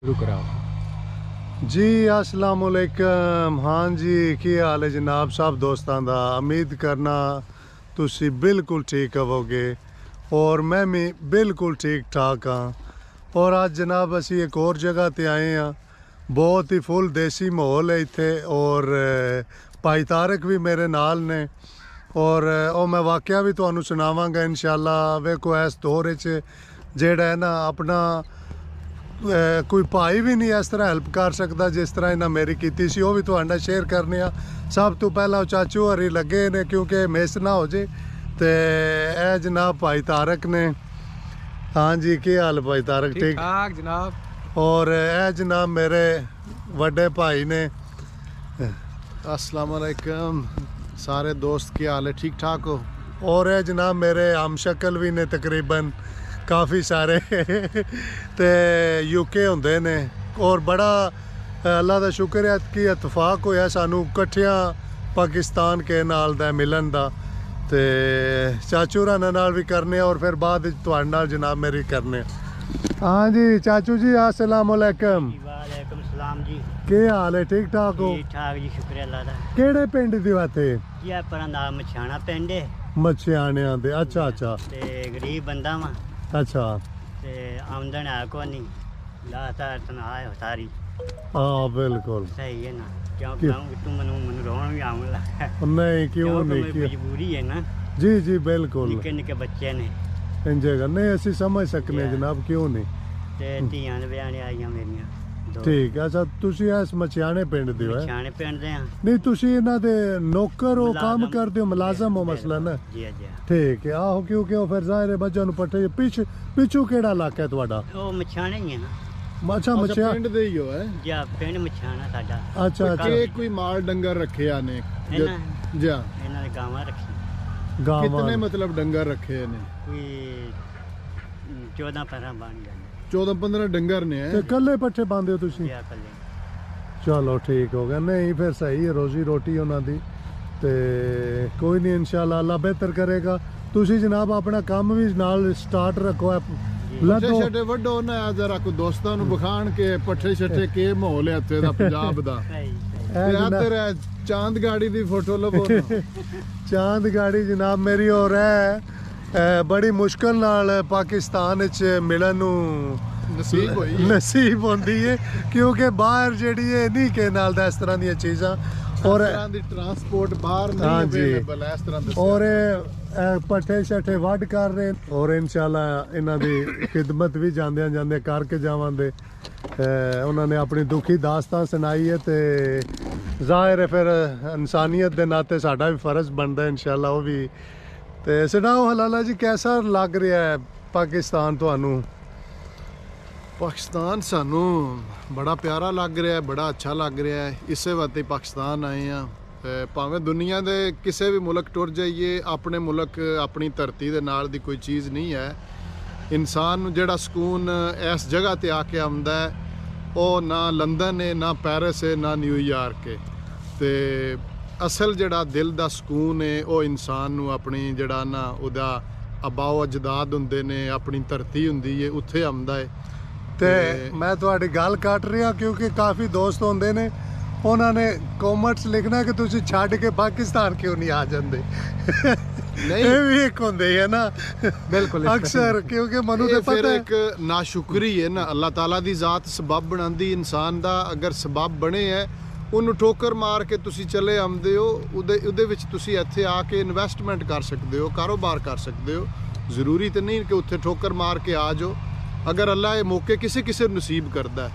शुरू कराओ जी। अस्सलाम वालेकुम। हाँ जी, की हाल है जनाब सब दोस्तों का। उम्मीद करना तुसी बिल्कुल ठीक होवोगे और मैं भी बिल्कुल ठीक ठाक हाँ। और आज जनाब असी एक और जगह ते आए हैं, बहुत ही फुल देसी माहौल है इत्थे। और भाई तारक भी मेरे नाल ने और मैं वाकया भी तुहानू सुनावांगा इंशाअल्लाह। वेखो इस दौर च जेड़ा है ना अपना कोई भाई भी नहीं इस तरह हेल्प कर सकता जिस तरह इन्हें मेरी की सी, वो भी तुहाडे शेयर करने। सब तो पहला चाचू हरी लगे ने क्योंकि मिस ना हो जे। तो ए जनाब भाई तारक ने। हाँ जी, की हाल भाई तारक? ठीक ठाक जनाब। और ए जनाब मेरे बड़े भाई ने। अस्सलाम वालेकुम सारे दोस्त, की हाल है? ठीक ठाक हो? और ए जनाब मेरे हम शक्ल भी ने तकरीबन काफ़ी सारे ते यूके होंदे ने। और बड़ा अल्लाह का शुक्र है कि इतफाक होया सानू कट्ठियां पाकिस्तान के नाल दा मिलन दा। ते चाचू राना नाल भी करने और फिर बाद तुहाडे नाल जनाब मेरी करने। हाँ जी चाचू जी, अस्सलाम वालेकुम। वालेकुम सलाम जी। के हाल है? ठीक ठाक हो? ठीक ठाक जी, शुक्र अल्लाह दा। केड़े पिंड दी वाते? जी अपना नाम मछाना पिंड है मछियाणियां दे। अच्छा अच्छा ते गरीब बंदा वा अच्छा। ते आमदन है को नहीं, लाता तनहा है सारी। हाँ बिल्कुल सही है ना, क्यों क्यों? कहूँ तू मनु रोन भी आऊँ लगा। नहीं क्यों नहीं क्यों? मजबूरी है ना, जी जी बिल्कुल। निके निके बच्चे ने इंजेगा नहीं असी समझ सकने जनाब, क्यों नहीं। ते धियां ब्याने आईयां मेरियां दो। ठीक है। अच्छा तुसी इस मछियाणे पिंड दे हो? मछाने पिंड दे हां। नहीं तुसी इन्हां दे नौकर हो, काम मुलाजम। करते हो, मुलाजम हो मसलन? जी जी। ठीक है। आहो क्योंकि वो फिर जाहिर है बच्चों नूं पट्ठे पिछू केड़ा इलाका है तुहाडा? ओ मछाने ही है ना। अच्छा मछिया। पिंड दे ही हो है? जी पिंड मछाना साडा। अच्छा अच्छा। के कोई माल डंगर रखे ने? इन्हां जा इन्हां दे गावां रखी गाँव कितने मतलब डंगर रखे ने? कोई 14-15 बन जाने 14-15 डंगर ने ते कल्ले पट्ठे पांदे हो तुसी? या कल्ले। चलो ठीक हो गया। नहीं फिर सही है, रोजी रोटी उन्हां दी। ते कोई नहीं इंशाल्लाह अल्लाह बेहतर करेगा। तुसी जनाब अपना काम भी नाल स्टार्ट रखो। पट्ठे लदो छट्टे वड्डो ना जरा को दोस्तां नूं बखान के पट्ठे छट्टे के माहौल है इत्थे दा पंजाब दा। सही सही। ए ते जनाब- तेरे चांद गाड़ी दी फोटो लवो ना। चांद गाड़ी जनाब मेरी और है बड़ी मुश्किल नाल पाकिस्तान च मिलन नूं नसीब होई नसीब होंदी है क्योंकि बाहर जेड़ी है नहीं के नाल दा इस तरह दी चीज़ां। और इस तरह दी ट्रांसपोर्ट बाहर नहीं हाँ जी। अवेलेबल है इस तरह दे। और पट्ठे शट्ठे वड कर रहे हैं और इंशाल्लाह इन्हां दी खिदमत भी जांदे जांदे करके जावांगे। उन्होंने अपनी दुखी दास्तान सुनाई है तो जाहिर है फिर इंसानियत के नाते साडा भी फर्ज बनता है इंशाल्लाह वो भी। तो सुनाओ हलाला जी, कैसा लग रहा है पाकिस्तान तुहानू? पाकिस्तान सानू बड़ा प्यारा लग रहा है, बड़ा अच्छा लग रहा है। इसे वास्ते पाकिस्तान आए हैं। भावें दुनिया के किसी भी मुल्क टुर जाइए, अपने मुल्क अपनी धरती के नाल दी कोई चीज़ नहीं है। इंसान जेड़ा सुकून इस जगह ते आके आंदा है वो ना लंदन है, ना पेरिस है, ना न्यूयॉर्क है। ते असल जेड़ा दिल दा सुकून है वो इंसान नू अपनी जेड़ा ना उदा अबाओ अजदाद हुंदे ने, अपनी धरती हुंदी है, उत्थे आंदा है। ते मैं तुहाडी गल कट रहा क्योंकि काफ़ी दोस्त होंदे ने उन्होंने कॉमेंट्स लिखना कि तुसी छड्ड के पाकिस्तान क्यों नहीं आ जांदे। नहीं ये भी एक होंदे है ना बिल्कुल अक्सर, क्योंकि मनु ये तो फिर पता है। एक नाशुक्री है ना, अल्लाह ताला दी जात सबब बनांदी इंसान दा। अगर सबब बने है ਉਹਨੂੰ ठोकर मार के तुसी चले आंदे हो, ਉਹਦੇ ਵਿੱਚ ਤੁਸੀਂ ਇੱਥੇ ਆ ਕੇ ਇਨਵੈਸਟਮੈਂਟ ਕਰ ਸਕਦੇ ਹੋ, ਕਾਰੋਬਾਰ ਕਰ ਸਕਦੇ ਹੋ। ਜ਼ਰੂਰੀ ਤੇ ਨਹੀਂ ਕਿ ਉੱਥੇ ਠੋਕਰ ਮਾਰ ਕੇ ਆ ਜਾਓ। ਅਗਰ ਅੱਲਾ ਇਹ ਮੌਕੇ ਕਿਸੇ ਕਿਸੇ ਨੂੰ ਨਸੀਬ ਕਰਦਾ ਹੈ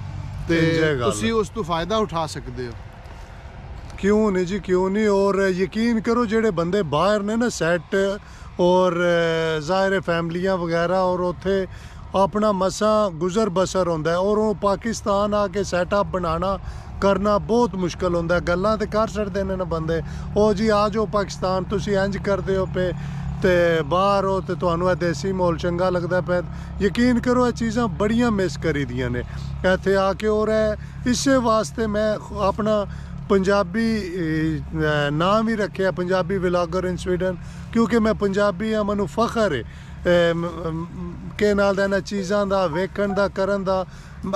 ਤੇ ਤੁਸੀਂ ਉਸ ਤੋਂ ਫਾਇਦਾ ਉਠਾ ਸਕਦੇ ਹੋ। क्यों नहीं जी, क्यों नहीं। और यकीन करो जेडे बंदे बाहर ने ना सैट और ज़ाहिर फैमिलियां वगैरह और उत्थे अपना मसा गुजर बसर होंदा है और वो पाकिस्तान आके सैटअप बनाना करना बहुत मुश्किल होंदा है। गल्लां ते कर छड़दे ने ना बंदे, ओ जी आ जाओ पाकिस्तान, तुसी इंज करदे हो पे ते बाहर हो ते तुहानू देसी माहौल चंगा लगदा पे। यकीन करो ये चीज़ां बड़ियां मिस करी दियां ने इत्थे आके। और इसे वास्ते मैं अपना पंजाबी नाम ही रखे पंजाबी व्लॉगर इन स्वीडन, क्योंकि मैं पंजाबी हाँ, मैनू फखर है ਕਿ ਨਾਲ ਦਾ ਇਹਨਾਂ ਚੀਜ਼ਾਂ ਦਾ ਵੇਖਣ ਦਾ ਕਰਨ ਦਾ।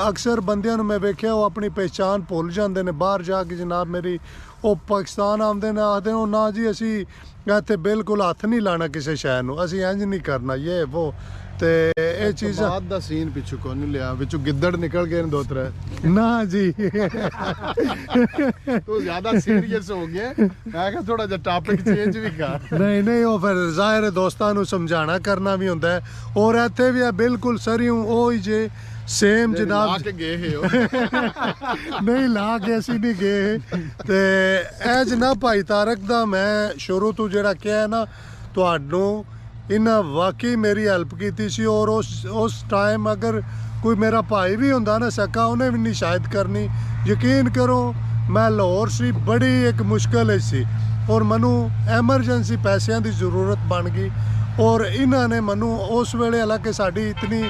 ਅਕਸਰ ਬੰਦਿਆਂ ਨੂੰ ਮੈਂ ਵੇਖਿਆ ਉਹ ਆਪਣੀ ਪਹਿਚਾਣ ਭੁੱਲ ਜਾਂਦੇ ਨੇ ਬਾਹਰ ਜਾ ਕੇ। ਜਨਾਬ ਮੇਰੀ ਉਹ ਪਾਕਿਸਤਾਨ ਆਉਂਦੇ ਨੇ, ਆਖਦੇ ਨੇ ਨਾ ਜੀ ਅਸੀਂ ਇੱਥੇ ਬਿਲਕੁਲ ਹੱਥ ਨਹੀਂ ਲਾਣਾ ਕਿਸੇ ਸ਼ੈ ਨੂੰ, ਅਸੀਂ ਇੰਜ ਨਹੀਂ ਕਰਨਾ ਇਹ ਉਹ। ਤੇ ਇਹ ਚੀਜ਼ਾਂ ਬਾਅਦ ਦਾ ਸੀਨ ਪਿੱਛੋਂ ਕੋਈ ਨਹੀਂ ਲਿਆ, ਵਿੱਚੋਂ ਗਿੱਦੜ ਨਿਕਲ ਗਏ ਨੇ 2-3। ਨਾ ਜੀ ਤੂੰ ਜ਼ਿਆਦਾ ਸੀਰੀਅਸ ਹੋ ਗਿਆ, ਮੈਂ ਕਿਹਾ ਥੋੜਾ ਜਿਹਾ ਟਾਪਿਕ ਚੇਂਜ ਵੀ ਕਰ। ਨਹੀਂ ਉਹ ਫਿਰ ਜ਼ਾਹਿਰ ਹੈ ਦੋਸਤਾਂ ਨੂੰ ਸਮਝਾਣਾ ਕਰਨਾ ਵੀ ਹੁੰਦਾ ਹੈ। ਔਰ ਇੱਥੇ ਵੀ ਹੈ ਬਿਲਕੁਲ ਸਰੀਉਂ ਉਹ ਹੀ ਜੇ ਸੇਮ ਜਨਾਬ ਲਾ ਕੇ ਗਏ ਹੋ ਨਹੀਂ ਲਾ ਕੇ ਅਸੀਂ ਨਹੀਂ ਗਏ। ਤੇ ਇਹ ਜਨਾਬ ਭਾਈ ਤਾਰਕ ਦਾ ਮੈਂ ਸ਼ੁਰੂ ਤੋਂ ਜਿਹੜਾ ਕਿਹਾ ਨਾ ਤੁਹਾਨੂੰ, ਇਹਨਾਂ ਵਾਕਈ ਮੇਰੀ ਹੈਲਪ ਕੀਤੀ ਸੀ। ਔਰ ਉਸ ਟਾਈਮ ਅਗਰ ਕੋਈ ਮੇਰਾ ਭਾਈ ਵੀ ਹੁੰਦਾ ਨਾ ਸਕਾ, ਉਹਨੇ ਵੀ ਨਹੀਂ ਸ਼ਾਇਦ ਕਰਨੀ। ਯਕੀਨ ਕਰੋ ਮੈਂ ਲਾਹੌਰ ਸੀ, ਬੜੀ ਇੱਕ ਮੁਸ਼ਕਲ ਸੀ ਔਰ ਮੈਨੂੰ ਐਮਰਜੈਂਸੀ ਪੈਸਿਆਂ ਦੀ ਜ਼ਰੂਰਤ ਬਣ ਗਈ। ਔਰ ਇਹਨਾਂ ਨੇ ਮੈਨੂੰ ਉਸ ਵੇਲੇ, ਹਾਲਾਂਕਿ ਸਾਡੀ ਇਤਨੀ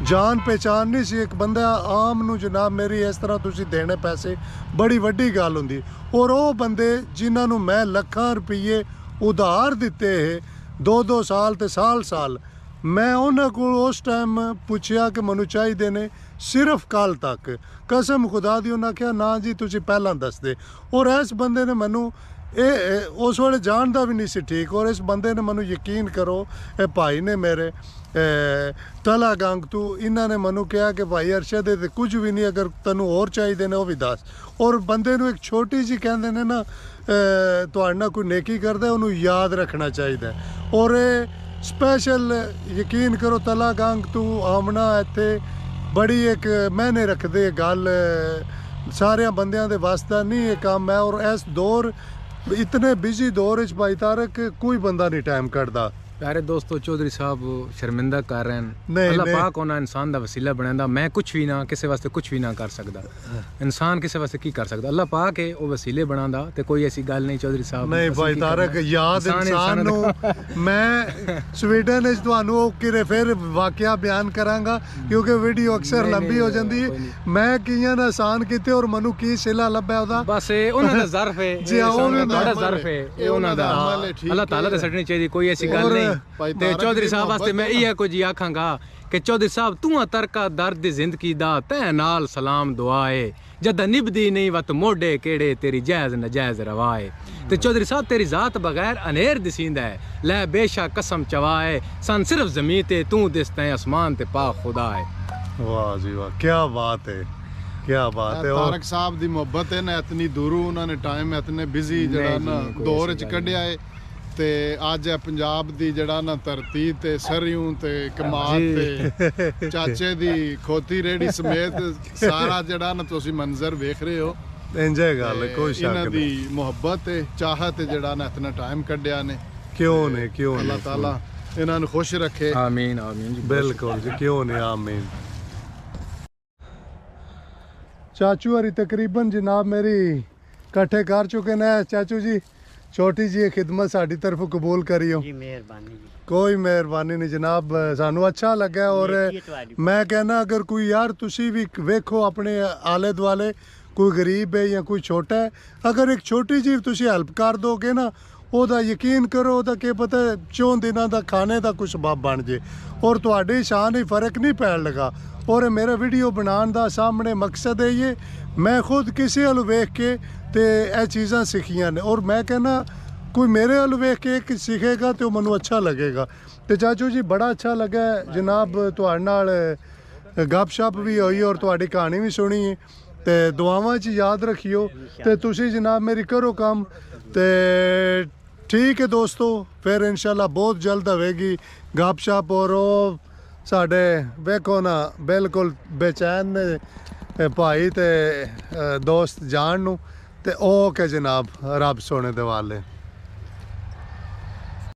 ਜਾਣ ਪਹਿਚਾਣ ਨਹੀਂ ਸੀ, ਇੱਕ ਬੰਦਾ ਆਮ ਨੂੰ ਜਨਾਬ ਮੇਰੀ ਇਸ ਤਰ੍ਹਾਂ ਤੁਸੀਂ ਦੇਣੇ ਪੈਸੇ ਬੜੀ ਵੱਡੀ ਗੱਲ ਹੁੰਦੀ। ਔਰ ਉਹ ਬੰਦੇ ਜਿਨ੍ਹਾਂ ਨੂੰ ਮੈਂ ਲੱਖਾਂ ਰੁਪਈਏ ਉਧਾਰ ਦਿੱਤੇ 2-2 ਸਾਲ ਤੇ ਸਾਲ, ਮੈਂ ਉਹਨਾਂ ਕੋਲ ਉਸ ਟਾਈਮ ਪੁੱਛਿਆ ਕਿ ਮੈਨੂੰ ਚਾਹੀਦੇ ਨੇ ਸਿਰਫ ਕੱਲ ਤੱਕ। ਕਸਮ ਖੁਦਾ ਦੀ ਉਹਨਾਂ ਕਿਹਾ ਨਾ ਜੀ ਤੁਸੀਂ ਪਹਿਲਾਂ ਦੱਸਦੇ। ਔਰ ਇਸ ਬੰਦੇ ਨੇ ਮੈਨੂੰ ਇਹ ਉਸ ਵੇਲੇ ਜਾਣਦਾ ਵੀ ਨਹੀਂ ਸੀ ਠੀਕ। ਔਰ ਇਸ ਬੰਦੇ ਨੇ ਮੈਨੂੰ ਯਕੀਨ ਕਰੋ, ਇਹ ਭਾਈ ਨੇ ਮੇਰੇ ਤਲਾ ਗੰਗ ਤੋਂ, ਇਹਨਾਂ ਨੇ ਮੈਨੂੰ ਕਿਹਾ ਕਿ ਭਾਈ ਅਰਸ਼ਦ ਤੇ ਕੁਝ ਵੀ ਨਹੀਂ, ਅਗਰ ਤੈਨੂੰ ਹੋਰ ਚਾਹੀਦੇ ਨੇ ਉਹ ਵੀ ਦੱਸ। ਔਰ ਬੰਦੇ ਨੂੰ ਇੱਕ ਛੋਟੀ ਜਿਹੀ ਕਹਿੰਦੇ ਨੇ ਨਾ ਤੁਹਾਡੇ ਨਾਲ ਕੋਈ ਨੇਕੀ ਕਰਦਾ ਉਹਨੂੰ ਯਾਦ ਰੱਖਣਾ ਚਾਹੀਦਾ। ਔਰ ਇਹ ਸਪੈਸ਼ਲ ਯਕੀਨ ਕਰੋ ਤਲਾ ਗੰਗ ਤੋਂ ਆਮਣਾ ਇੱਥੇ ਬੜੀ ਇੱਕ ਮੈਨੇ ਰੱਖਦੇ ਗੱਲ, ਸਾਰਿਆਂ ਬੰਦਿਆਂ ਦੇ ਵਾਸਤੇ ਨਹੀਂ ਇਹ ਕੰਮ ਹੈ। ਔਰ ਇਸ ਦੌਰ इतने बिजी दौर भाई तारक कोई बंदा नहीं टाइम कटदा। प्यारे दोस्तों चौधरी साहब शर्मिंदा कर रहे हैं। अल्लाह पाक होना इंसान दा वसीला बनांदा। मैं कुछ भी ना किसी वास्ते कुछ भी ना कर सकदा। इंसान किसी वास्ते की कर सकदा, अल्लाह पाक है वो वसीले बनांदा। ते कोई ऐसी गल नहीं चौधरी साहब नहीं भाई तारक याद इंसान नु मैं स्वीडन विच तुहानू किरे फिर वाकया बयान करांगा क्योंकि वीडियो अक्सर लंबी हो जांदी। मैं कियां ना आसान कीते और मनु की सिला लब्या ओदा बस उन्हां दा ज़र्फ है जी उन्हां दा ज़र्फ है ये उन्हां दा अल्लाह ताला दे सटनी चाहिदी। कोई ऐसी गल नहीं। ते चौधरी साहब वास्ते मैं इयै कुछ आखांगा कि चौधरी साहब तू तरका दर्द दी जिंदगी दा तै नाल सलाम दुआए जद निभदी नहीं वत मोढे केड़े तेरी जायज नजायज रवाए। ते चौधरी साहब तेरी जात बगैर अनेर दिसींदा है लै बेशक कसम चवाए सन सिर्फ ज़मीन ते तू दिसता है आसमान ते पाक खुदा है। वाह जी वाह क्या बात है क्या बात है। तारक साहब दी मोहब्बत है ना इतनी दूरों उन्होंने टाइम इतने बिजी जड़ा ना दौर च कढ़िया है। ਤੇ ਅੱਜ ਪੰਜਾਬ ਦੀ ਜਿਹੜਾ ਨਾ ਧਰਤੀ ਤੇ ਸਰਿਉਂ ਤੇ ਕਮਾਦ ਤੇ ਚਾਚੇ ਦੀ ਖੋਤੀ ਰੇੜੀ ਸਮੇਤ ਸਾਰਾ ਜਿਹੜਾ ਨਾ ਤੁਸੀਂ ਮੰਜ਼ਰ ਵੇਖ ਰਹੇ ਹੋ। ਇੰਜੇ ਗੱਲ ਕੋਈ ਸ਼ੱਕ ਇਹਨਾਂ ਨਹੀਂ। ਦੀ ਮੁਹੱਬਤ ਤੇ ਚਾਹਤ ਜਿਹੜਾ ਨਾ ਇਤਨਾ ਟਾਈਮ ਕੱਢਿਆ ਨੇ। ਕਿਉਂ ਨਹੀਂ ਕਿਉਂ ਨਹੀਂ। ਅੱਲਾਹ ਤਾਲਾ ਇਹਨਾਂ ਨੂੰ ਖੁਸ਼ ਰੱਖੇ। ਆਮੀਨ ਆਮੀਨ ਜੀ ਬਿਲਕੁਲ ਜੀ ਕਿਉਂ ਨਹੀਂ ਆਮੀਨ। ਚਾਚੂ ਹਰੀ ਤਕਰੀਬਨ ਜਨਾਬ ਮੇਰੀ ਇਕੱਠੇ ਕਰ ਚੁੱਕੇ ਨੇ। ਚਾਚੂ ਜੀ छोटी जी खिदमत साड़ी तरफ कबूल करियो जी मेहरबानी जी। कोई मेहरबानी नहीं जनाब सानू अच्छा लगा। और मैं कहना अगर कोई यार तुसी भी वेखो अपने आले दुआले कोई गरीब है या कोई छोटा है, अगर एक छोटी जी तुसी हेल्प कर दोगे ना ओदा यकीन करो ओदा क्या पता 4 दिनों का खाने का कुछ सबब बन जे और तुहाडी शान ही फर्क नहीं पैन लगा। और मेरा वीडियो बनाने का सामने मकसद है ये मैं खुद किसी वाल वेख के ते ਇਹ ਚੀਜ਼ਾਂ ਸਿੱਖੀਆਂ ਨੇ। ਔਰ ਮੈਂ ਕਹਿੰਦਾ ਕੋਈ ਮੇਰੇ ਵੱਲ ਵੇਖ ਕੇ ਇੱਕ ਸਿੱਖੇਗਾ ਤੇ ਉਹ ਮੈਨੂੰ ਅੱਛਾ ਲੱਗੇਗਾ। ਤੇ ਚਾਚੂ ਜੀ ਬੜਾ ਅੱਛਾ ਲੱਗਾ ਜਨਾਬ ਤੁਹਾਡੇ ਨਾਲ ਗੱਪਸ਼ਪ ਵੀ ਹੋਈ ਔਰ ਤੁਹਾਡੀ ਕਹਾਣੀ ਵੀ ਸੁਣੀ ਤੇ ਦੁਆਵਾਂ 'ਚ ਯਾਦ ਰੱਖਿਓ ਤੇ ਤੁਸੀਂ ਜਨਾਬ ਮੇਰੀ ਕਰੋ ਕੰਮ ਤੇ ਠੀਕ ਹੈ ਦੋਸਤੋ। ਫਿਰ ਇਨਸ਼ਾਅੱਲਾ ਬਹੁਤ ਜਲਦ ਹੋਵੇਗੀ ਗੱਪਸ਼ਪ। ਔਰ ਉਹ ਸਾਡੇ ਵੇਖੋ ਨਾ ਬਿਲਕੁਲ ਬੇਚੈਨ ਨੇ ਭਾਈ ਤੇ ਦੋਸਤ ਜਾਣ ਨੂੰ ਤੇ ਉਹ ਕਿ ਜਨਾਬ ਰੱਬ ਸੋਨੇ ਦੇ ਵਾਲੇ।